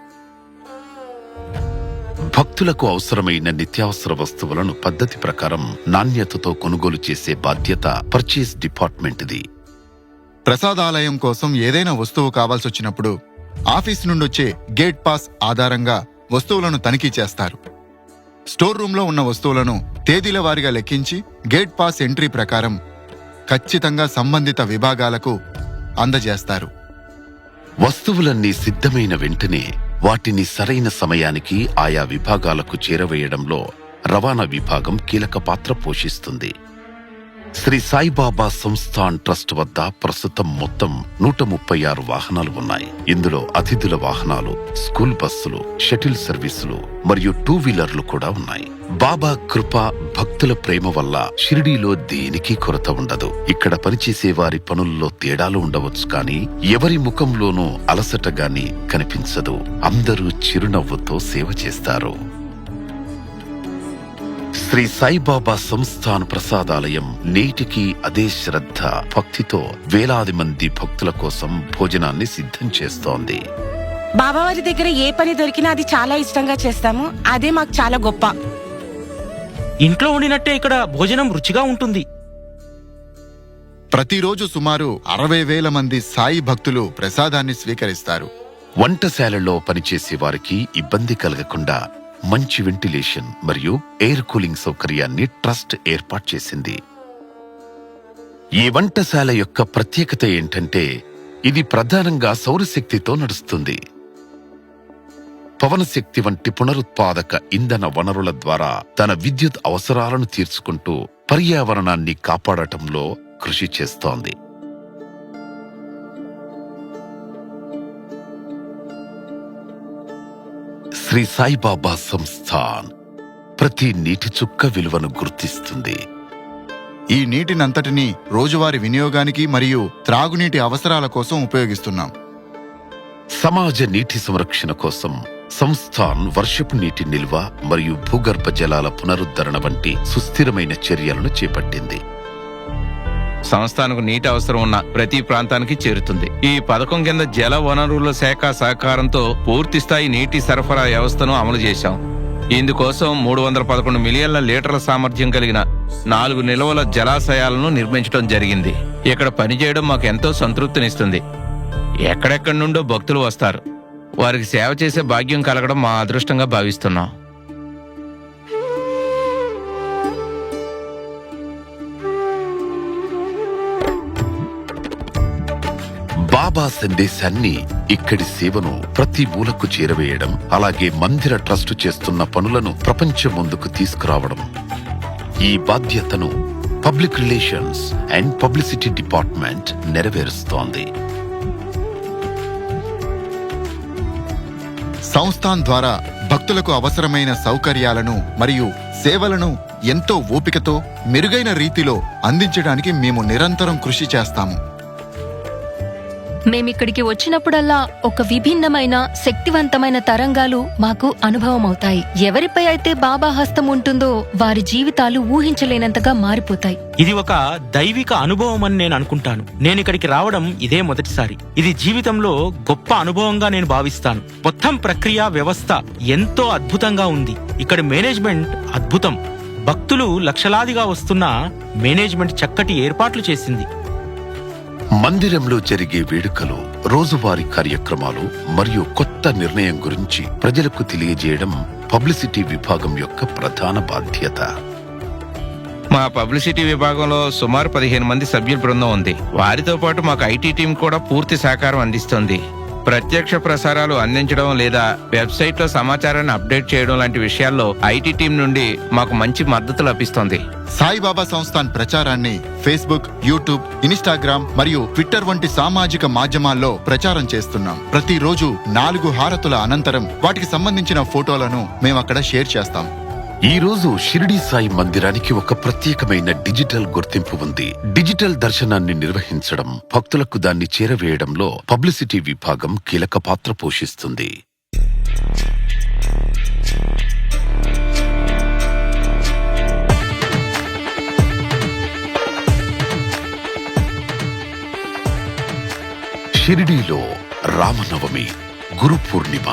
[SPEAKER 2] భక్తులకు అవసరమైన నిత్యావసర వస్తువులను పద్ధతి ప్రకారం నాణ్యతతో కొనుగోలు చేసే బాధ్యత పర్చేస్ డిపార్ట్మెంట్ది.
[SPEAKER 4] ప్రసాదాలయం కోసం ఏదైనా వస్తువు కావాల్సొచ్చినప్పుడు ఆఫీస్ నుండొచ్చే గేట్ పాస్ ఆధారంగా వస్తువులను తనిఖీ చేస్తారు. స్టోర్ రూంలో ఉన్న వస్తువులను తేదీల వారీగా లెక్కించి గేట్ పాస్ ఎంట్రీ ప్రకారం ఖచ్చితంగా సంబంధిత విభాగాలకు అందజేస్తారు.
[SPEAKER 2] వస్తువులన్నీ సిద్ధమైన వెంటనే వాటిని సరైన సమయానికి ఆయా విభాగాలకు చేరవేయడంలో రవాణా విభాగం కీలక పాత్ర పోషిస్తుంది. శ్రీ సాయిబాబా సంస్థాన్ ట్రస్ట్ వద్ద ప్రస్తుతం మొత్తం 136 వాహనాలు ఉన్నాయి. ఇందులో అతిథుల వాహనాలు, స్కూల్ బస్సులు, షటిల్ సర్వీసులు మరియు 2 వీలర్లు కూడా ఉన్నాయి. బాబా కృప, భక్తుల ప్రేమ వల్ల షిరిడీలో దేనికి కొరత ఉండదు. ఇక్కడ పనిచేసే వారి పనుల్లో తేడాలు ఉండవచ్చు, కానీ ఎవరి ముఖంలోనూ అలసట గాని కనిపించదు. అందరూ చిరునవ్వుతో సేవ చేస్తారు. శ్రీ సాయిబాబా సంస్థాన్ ప్రసాదాలయం నేటికి అదే శ్రద్ధ, భక్తితో వేలాది మంది భక్తుల కోసం భోజనాన్ని సిద్ధం చేస్తోంది.
[SPEAKER 8] బాబావారి దగ్గర ఏ పని దొరికినా అది చాలా ఇష్టంగా చేస్తాము. అదే మాకు చాలా గొప్ప.
[SPEAKER 3] ఇంట్లో ఉండినట్టే ఇక్కడ భోజనం రుచిగా ఉంటుంది.
[SPEAKER 4] ప్రతిరోజు సుమారు 60,000 మంది సాయి భక్తులు ప్రసాదాన్ని స్వీకరిస్తారు.
[SPEAKER 2] వంటశాలలో పనిచేసే వారికి ఇబ్బంది కలగకుండా మంచి వెంటిలేషన్ మరియు ఎయిర్ కూలింగ్ సౌకర్యాన్ని ట్రస్ట్ ఏర్పాటు చేసింది. ఈ వంటశాల యొక్క ప్రత్యేకత ఏంటంటే ఇది ప్రధానంగా సౌరశక్తితో నడుస్తుంది. పవనశక్తి వంటి పునరుత్పాదక ఇంధన వనరుల ద్వారా తన విద్యుత్ అవసరాలను తీర్చుకుంటూ పర్యావరణాన్ని కాపాడటంలో కృషి చేస్తోంది. శ్రీ సాయిబాబా సంస్థాన్ ప్రతి నీటి చుక్క విలువను గుర్తిస్తుంది.
[SPEAKER 4] ఈ నీటినంతటినీ రోజువారీ వినియోగానికి మరియు త్రాగునీటి అవసరాల కోసం ఉపయోగిస్తున్నాం.
[SPEAKER 2] సమాజ నీటి సంరక్షణ కోసం సంస్థాన్ వర్షపు నీటి నిల్వ మరియు భూగర్భ జలాల పునరుద్ధరణ వంటి సుస్థిరమైన చర్యలను చేపట్టింది.
[SPEAKER 7] సంస్థానకు నీటి అవసరం ఉన్న ప్రతి ప్రాంతానికి చేరుతుంది. ఈ పథకం కింద జల వనరుల శాఖ సహకారంతో పూర్తిస్థాయి నీటి సరఫరా వ్యవస్థను అమలు చేశాం. ఇందుకోసం 311 మిలియన్ల లీటర్ల సామర్థ్యం కలిగిన 4 నిల్వల జలాశయాలను నిర్మించడం జరిగింది. ఇక్కడ పనిచేయడం మాకు ఎంతో సంతృప్తినిస్తుంది. ఎక్కడెక్కడి నుండో భక్తులు వస్తారు. వారికి సేవ చేసే భాగ్యం కలగడం మా అదృష్టంగా భావిస్తున్నాం.
[SPEAKER 2] బాబా సందేశాన్ని, ఇక్కడి సేవను ప్రతి మూలకు చేరవేయడం, అలాగే మందిర ట్రస్ట్ చేస్తున్న పనులను ప్రపంచం ముందుకు తీసుకురావడం, ఈ బాధ్యతను public relations and publicity department నెరవేరుస్తోంది.
[SPEAKER 4] సంస్థాన్ ద్వారా భక్తులకు అవసరమైన సౌకర్యాలను మరియు సేవలను ఎంతో ఓపికతో మెరుగైన రీతిలో అందించడానికి మేము నిరంతరం కృషి చేస్తాము.
[SPEAKER 5] మేమిక్కడికి వచ్చినప్పుడల్లా ఒక విభిన్నమైన శక్తివంతమైన తరంగాలు మాకు అనుభవమవుతాయి. ఎవరిపై అయితే బాబా హస్తం ఉంటుందో వారి జీవితాలు ఊహించలేనంతగా మారిపోతాయి.
[SPEAKER 3] ఇది ఒక దైవిక అనుభవం అని నేను అనుకుంటాను. నేను ఇక్కడికి రావడం ఇదే మొదటిసారి. ఇది జీవితంలో గొప్ప అనుభవంగా నేను భావిస్తాను. మొత్తం ప్రక్రియ వ్యవస్థ ఎంతో అద్భుతంగా ఉంది. ఇక్కడ మేనేజ్మెంట్ అద్భుతం. భక్తులు లక్షలాదిగా వస్తున్న మేనేజ్మెంట్ చక్కటి ఏర్పాట్లు చేసింది.
[SPEAKER 2] మందిరంలో జరిగే వేడుకలు, రోజువారీ కార్యక్రమాలు మరియు కొత్త నిర్ణయం గురించి ప్రజలకు తెలియజేయడం పబ్లిసిటీ విభాగం యొక్క ప్రధాన బాధ్యత.
[SPEAKER 7] మా పబ్లిసిటీ విభాగంలో సుమారు 15 మంది సభ్యుల బృందం ఉంది. వారితో పాటు మాకు ఐటీ టీం కూడా పూర్తి సహకారం అందిస్తుంది. ప్రత్యక్ష ప్రసారాలు అందించడం లేదా వెబ్సైట్ లో సమాచారాన్ని అప్డేట్ చేయడం లాంటి విషయాల్లో ఐటీ టీం నుండి మాకు మంచి మద్దతు లభిస్తుంది.
[SPEAKER 4] సాయిబాబా సంస్థాన్ ప్రచారాన్ని ఫేస్బుక్, యూట్యూబ్, ఇన్స్టాగ్రామ్ మరియు ట్విట్టర్ వంటి సామాజిక మాధ్యమాల్లో ప్రచారం చేస్తున్నాం. ప్రతిరోజు 4 హారతుల అనంతరం వాటికి సంబంధించిన ఫోటోలను మేమక్కడ షేర్ చేస్తాం.
[SPEAKER 2] ఈ రోజు షిరిడీ సాయి మందిరానికి ఒక ప్రత్యేకమైన డిజిటల్ గుర్తింపు ఉంది. డిజిటల్ దర్శనాన్ని నిర్వహించడం, భక్తులకు దాన్ని చేరవేయడంలో పబ్లిసిటీ విభాగం కీలక పాత్ర పోషిస్తుంది. షిరిడీలో రామనవమి, గురు పూర్ణిమ,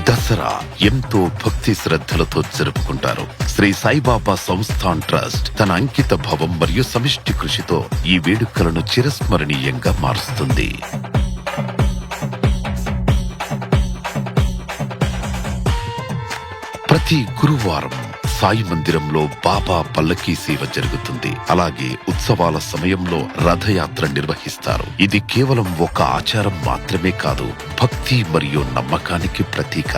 [SPEAKER 2] దసరా ఎంతో భక్తి శ్రద్ధలతో జరుపుకుంటారు. శ్రీ సాయిబాబా సంస్థాన్ ట్రస్ట్ తన అంకిత భావం మరియు సమిష్టి కృషితో ఈ వేడుకలను చిరస్మరణీయంగా మారుస్తుంది. ప్రతి గురువారం సాయి మందిరంలో బాబా పల్లకీ సేవ జరుగుతుంది. అలాగే ఉత్సవాల సమయంలో రథయాత్ర నిర్వహిస్తారు. ఇది కేవలం ఒక ఆచారం మాత్రమే కాదు, భక్తి మరియు నమ్మకానికి ప్రతీక.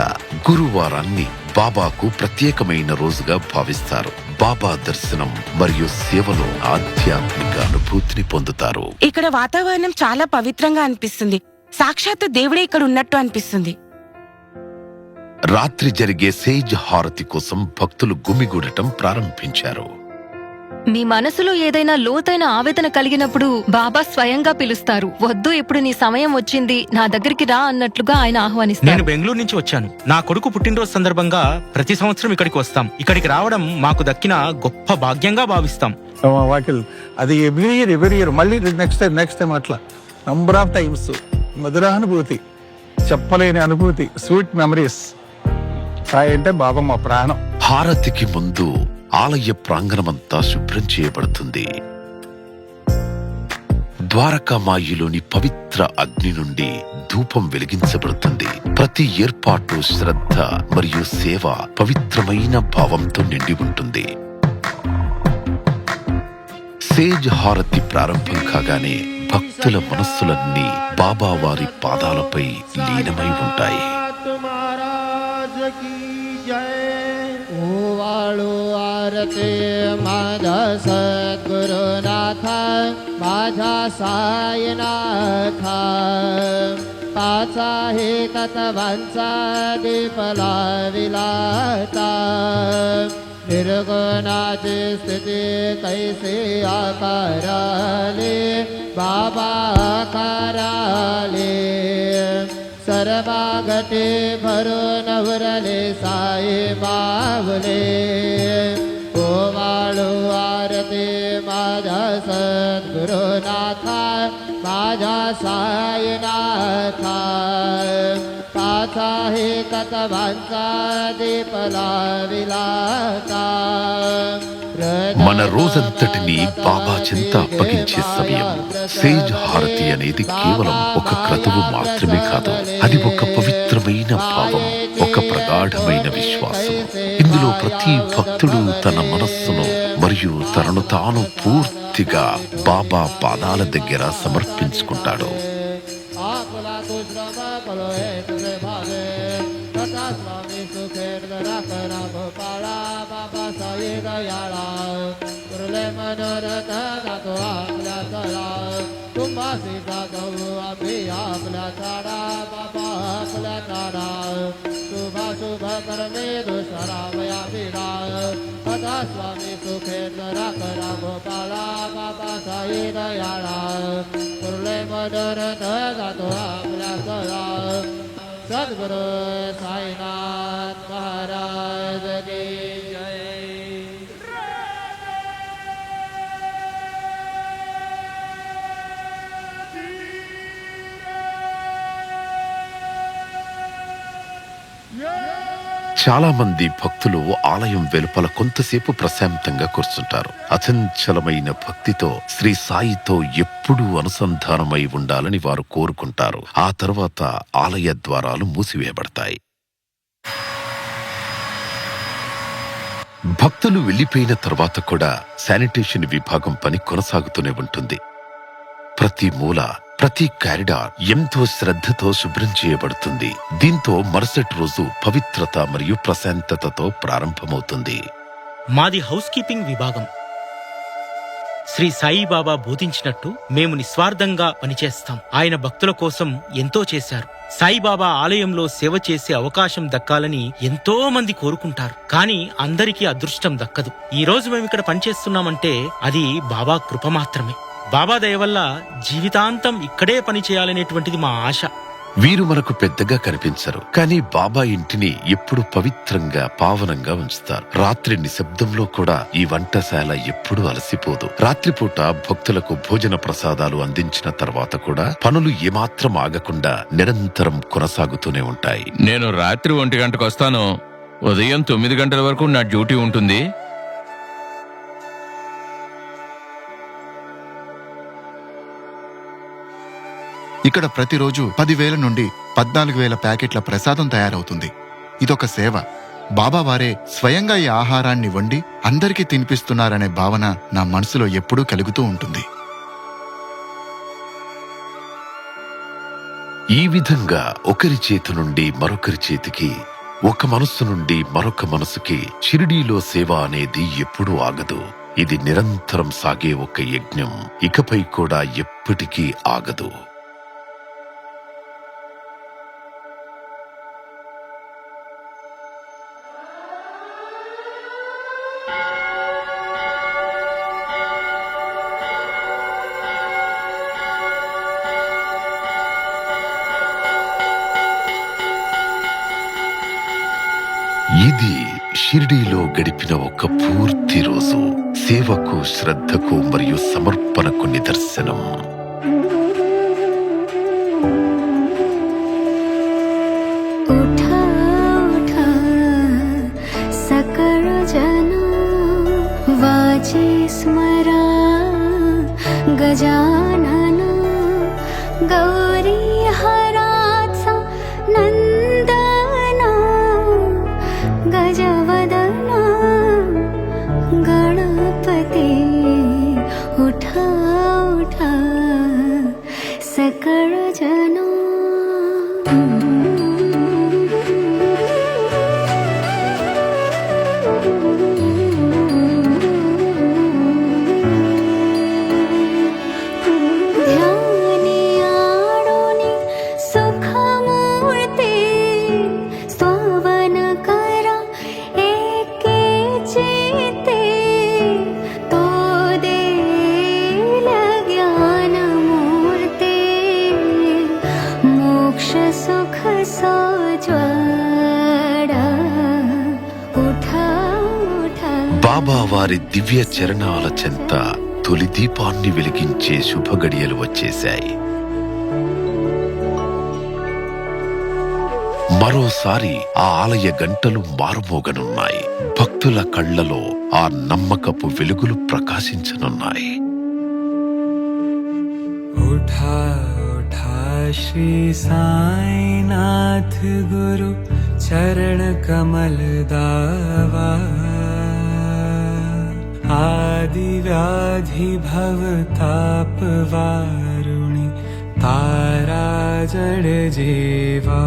[SPEAKER 2] గురువారాన్ని బాబాకు ప్రత్యేకమైన రోజుగా భావిస్తారు. బాబా దర్శనం మరియు సేవలో ఆధ్యాత్మిక అనుభూతిని పొందుతారు.
[SPEAKER 8] ఇక్కడ వాతావరణం చాలా పవిత్రంగా అనిపిస్తుంది. సాక్షాత్తు దేవుడే ఇక్కడ ఉన్నట్టు అనిపిస్తుంది.
[SPEAKER 2] రాత్రి జరిగే సేజ్ హారతి కోసం భక్తులు గుమిగూడటం ప్రారంభించారు.
[SPEAKER 5] మీ మనసులో ఏదైనా లోతైన ఆవేదన కలిగినప్పుడు బాబా స్వయంగా పిలుస్తారు. వద్దు, ఇప్పుడు నీ సమయం వచ్చింది, నా దగ్గరికి రా అన్నట్లుగా ఆయన ఆహ్వానిస్తారు.
[SPEAKER 3] నేను బెంగళూరు నుంచి వచ్చాను. నా కొడుకు పుట్టినరోజు సందర్భంగా ప్రతి సంవత్సరం ఇక్కడికి వస్తాం. ఇక్కడికి రావడం మాకు దక్కిన గొప్ప భాగ్యంగా భావిస్తాం.
[SPEAKER 10] వాకిల్ అది ఎవ్రీ ఇయర్ మళ్ళీ నెక్స్ట్ టైం అట్లా నంబర్ ఆఫ్ టైమ్స్ మధురానుభూతి, చెప్పలేని అనుభూతి, స్వీట్ మెమరీస్. అంటే బాబా మా ప్రాణం.
[SPEAKER 2] హారతికి ముందు ఆలయ ప్రాంగణమంతా శుభ్రం చేయబడుతుంది. ద్వారకామాయిలోని పవిత్ర అగ్ని నుండి ధూపం వెలిగించబడుతుంది. ప్రతి ఏర్పాటు శ్రద్ధ మరియు సేవ పవిత్రమైన భావంతో నిండి ఉంటుంది. సేజ్ హారతి ప్రారంభం కాగానే భక్తుల మనస్సులన్నీ బాబా వారి పాదాలపై లీనమై ఉంటాయి.
[SPEAKER 1] आरती माझा सद्गुरुनाथ, माझा साईनाथ, पाचा हे तत्वांचा दीप लाविलाता, तिरुगुणाची स्थिती कैसे आकाराले बाबा आकाराले सर्वागटे भरून उरले साई बावले ओवाळू आरती माझ्या सद्गुरुनाथा माझ्या साईनाथा पाचा हे कथवांचा दीप लाविलाता
[SPEAKER 2] మన రోజంతటిని బాబా చింత అప్పగించే సమయం. సేజ్ హారతి అనేది కేవలం ఒక క్రతువు మాత్రమే కాదు, అది ఒక పవిత్రమైన భావం, ఒక ప్రగాఢమైన విశ్వాసం. ఇందులో ప్రతి భక్తుడు తన మనస్సును మరియు తనను తాను పూర్తిగా బాబా పాదాల దగ్గర సమర్పించుకుంటాడు.
[SPEAKER 1] शुभ करणे दुसरामया पीडा तथा स्वामी सुखेंद्र करा गोपाला बाबा साई दयाळा कुर्ले मनोरथ जातो आपल्या सला सद्गुरु साईनाथ महाराज की जय.
[SPEAKER 2] చాలా మంది భక్తులు ఆలయం వెలుపల కొంతసేపు ప్రశాంతంగా కూర్చుంటారు. అచంచలమైన భక్తితో శ్రీ సాయితో ఎప్పుడూ అనుసంధానమై ఉండాలని వారు కోరుకుంటారు. ఆ తర్వాత ఆలయ ద్వారాలు మూసివేయబడతాయి. భక్తులు వెళ్లిపోయిన తర్వాత కూడా శానిటేషన్ విభాగం పని కొనసాగుతూనే ఉంటుంది. ప్రతి మూల, ప్రతి కారిడార్ ఎంతో శ్రద్ధతో శుభ్రం చేయబడుతుంది. దీంతో మరుసటి రోజు పవిత్రత మరియు ప్రశాంతతతో ప్రారంభమవుతుంది.
[SPEAKER 3] మాది హౌస్ కీపింగ్ విభాగం. శ్రీ సాయిబాబా బోధించినట్టు మేము నిస్వార్థంగా పనిచేస్తాం. ఆయన భక్తుల కోసం ఎంతో చేశారు. సాయిబాబా ఆలయంలో సేవ చేసే అవకాశం దక్కాలని ఎంతో మంది కోరుకుంటారు, కానీ అందరికీ అదృష్టం దక్కదు. ఈ రోజు మేము ఇక్కడ పనిచేస్తున్నామంటే అది బాబా కృప మాత్రమే. బాబా దయ వల్ల జీవితాంతం ఇక్కడే పని చేయాలనేటువంటిది మా ఆశ.
[SPEAKER 2] వీరు మనకు పెద్దగా కనిపించరు, కానీ బాబా ఇంటిని ఎప్పుడు పవిత్రంగా, పావనంగా ఉంచుతారు. రాత్రి నిశ్శబ్దంలో కూడా ఈ వంటశాల ఎప్పుడూ అలసిపోదు. రాత్రిపూట భక్తులకు భోజన ప్రసాదాలు అందించిన తర్వాత కూడా పనులు ఏమాత్రం ఆగకుండా నిరంతరం కొనసాగుతూనే ఉంటాయి.
[SPEAKER 7] నేను రాత్రి 1 గంటకు వస్తాను. ఉదయం 9 గంటల వరకు నా డ్యూటీ ఉంటుంది.
[SPEAKER 4] ఇక్కడ ప్రతిరోజు 10,000 నుండి 14,000 ప్యాకెట్ల ప్రసాదం తయారవుతుంది. ఇదొక సేవ. బాబా వారే స్వయంగా ఈ ఆహారాన్ని వండి అందరికీ తినిపిస్తున్నారనే భావన నా మనసులో ఎప్పుడూ కలుగుతూ ఉంటుంది.
[SPEAKER 2] ఈ విధంగా ఒకరి చేతి నుండి మరొకరి చేతికి, ఒక మనస్సు నుండి మరొక మనసుకి షిరిడీలో సేవ అనేది ఎప్పుడూ ఆగదు. ఇది నిరంతరం సాగే ఒక యజ్ఞం. ఇకపై కూడా ఎప్పటికీ ఆగదు. ఇది షిరిడీలో గడిపిన ఒక పూర్తి రోజు. సేవకు, శ్రద్ధకు మరియు సమర్పణకు నిదర్శనం.
[SPEAKER 11] सकळ जन वाची स्मरा गजानन गौरी हराचा नंदना गजवदना गणपती उठा उठा सकळ जन.
[SPEAKER 2] బాబా వారి దివ్య చరణాల చెంత తొలి దీపాన్ని వెలిగించే శుభగడియలు వచ్చేశాయి. మరోసారి ఆ ఆలయ గంటలు మారుమోగనున్నాయి. భక్తుల కళ్లలో ఆ నమ్మకపు వెలుగులు ప్రకాశించనున్నాయి.
[SPEAKER 12] उठा उठा श्री साईनाथ गुरु चरण कमल दावा आदि व्याधि भव ताप वारुणि तारा जड़ जीवा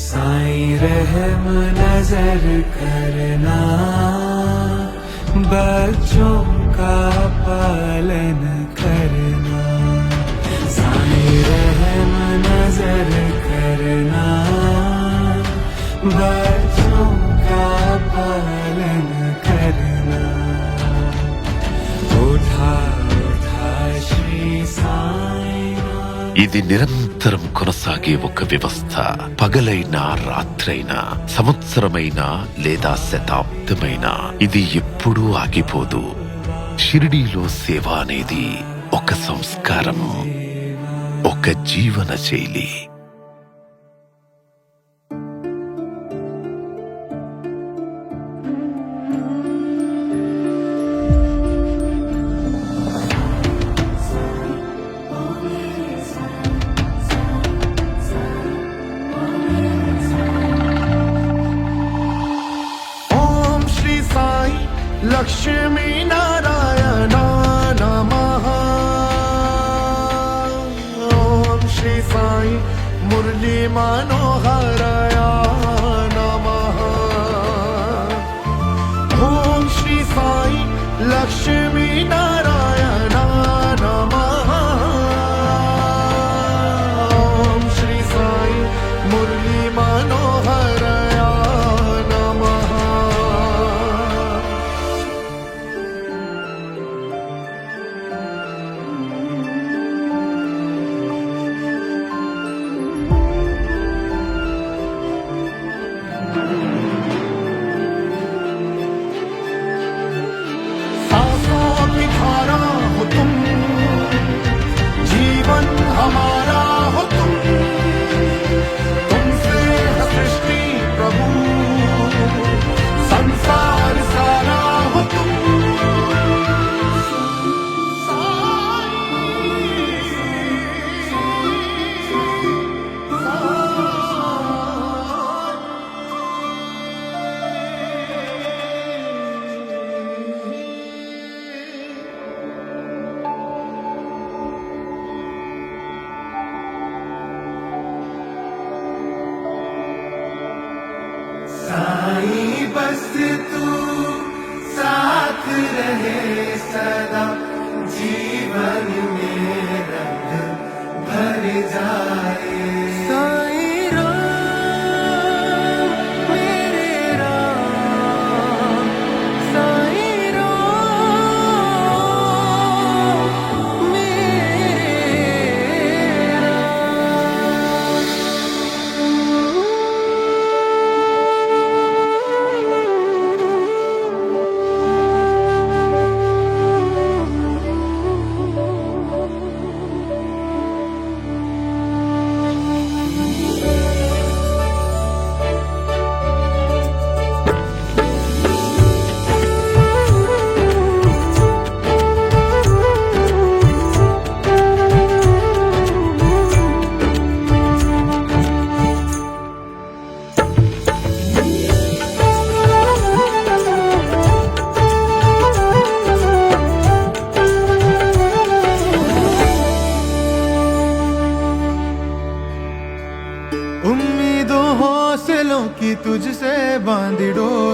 [SPEAKER 12] साईं रहम नजर करना बच्चों का पालन करना साईं रहम नजर करना बच्चों का पालन करना उठा उठा श्री साईं
[SPEAKER 2] ఇది నిరంతరం కొనసాగే ఒక వ్యవస్థ. పగలైనా రాత్రైనా, సంవత్సరమైనా లేదా శతాబ్దమైనా ఇది ఎప్పుడూ ఆగిపోదు. షిరిడీలో సేవ అనేది ఒక సంస్కారం, ఒక జీవన శైలి.
[SPEAKER 13] लक्ष्मी नारायण नमः। ओम श्री साई मुरली मनोहरया नमः। ओम श्री साई लक्ष्मी नारायण नमः। ओम श्री साई मुरली मनोहरया नमः। हमारा हो तुम, तुमसे है सृष्टि प्रभु, संसार सारा हो तुम। साईं बस तू साथ रहे सदा, जीवन में रंग भर जाए। साईं राम मेरे राम, साईं राम मेरे उम्मीदों हौसलों की तुझसे बांधी डोर।